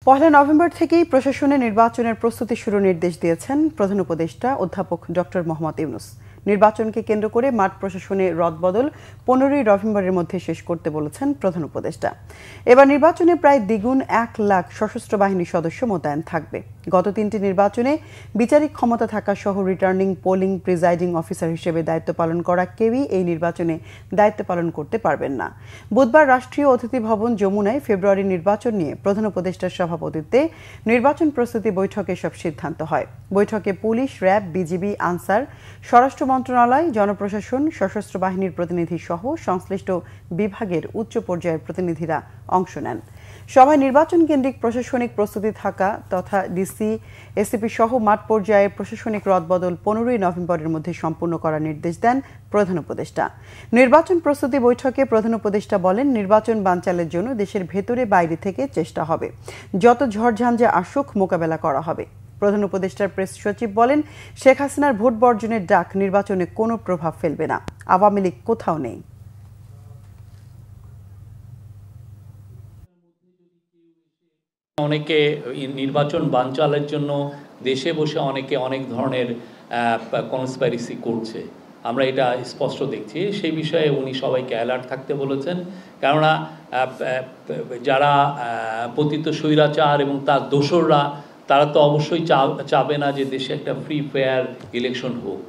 পহেলা November থেকেই প্রশাসনে নির্বাচনের প্রস্তুতি শুরুর নির্দেশ দিয়েছেন প্রধান উপদেষ্টা অধ্যাপক ডক্টর মোহাম্মদ ইউনূস। নির্বাচনকে কেন্দ্র করে মাঠ প্রশাসনে রদবদল 15ই নভেম্বরের মধ্যে শেষ করতে বলেছেন প্রধান উপদেষ্টা। এবার নির্বাচনে প্রায় দ্বিগুণ 1 লাখ সশস্ত্র বাহিনীর সদস্য মোতায়েন থাকবে। গত 3টি নির্বাচনে বিচারিক ক্ষমতা থাকা সহ রিটার্নিং পোলিং প্রিজাইডিং অফিসার হিসেবে দায়িত্ব পালন করা কেউই এই নির্বাচনে দায়িত্ব পালন করতে পারবেন না। বুধবার রাষ্ট্রীয় অতিথি ভবন যমুনায় ফেব্রুয়ারি নির্বাচন নিয়ে প্রধান উপদেষ্টার সভাপতিত্বে নির্বাচন প্রস্তুতি বৈঠকে সব সিদ্ধান্ত হয়। বৈঠকে পুলিশ, র্যাব, বিজিবি, আনসার, স্বরাষ্ট্র মন্ত্রণালয়, জনপ্রশাসন, সশস্ত্র বাহিনীর প্রতিনিধি সহ সংশ্লিষ্ট বিভাগের উচ্চ পর্যায়ের প্রতিনিধিরা অংশ নেন। সভায় নির্বাচন কেন্দ্রিক প্রশাসনিক প্রস্তুতি থাকা তথা ডিসি, এসিপি সহ মাঠ পর্যায়ের প্রশাসনিক রদবদল 15ই নভেম্বরের মধ্যে সম্পূর্ণ করার নির্দেশ দেন প্রধান উপদেষ্টা। নির্বাচন প্রস্তুতি বৈঠকে প্রধান উপদেষ্টা বলেন, নির্বাচন বানচালের জন্য দেশের ভেতরে বাইরে থেকে চেষ্টা হবে। যত ঝড়ঝঞ্ঝা আসুক মোকাবেলা করা হবে। প্রধান উপদেষ্টার প্রেস সচিব বলেন, শেখ হাসিনার ভোট বর্জনের ডাক নির্বাচনে কোনো প্রভাব ফেলবে না। আওয়ামী লীগ কোথাও নেই। অনেকে নির্বাচন বানচালের জন্য দেশে বসে অনেকে অনেক ধরনের কনস্পাইরেসি করছে, আমরা এটা স্পষ্ট দেখছি। সেই বিষয়ে উনি সবাইকে অ্যালার্ট থাকতে বলেছেন, কেননা যারা পতিত স্বৈরাচার এবং তার দোসররা তারা তো অবশ্যই চাবে না যে দেশে একটা ফ্রি ফেয়ার ইলেকশন হোক।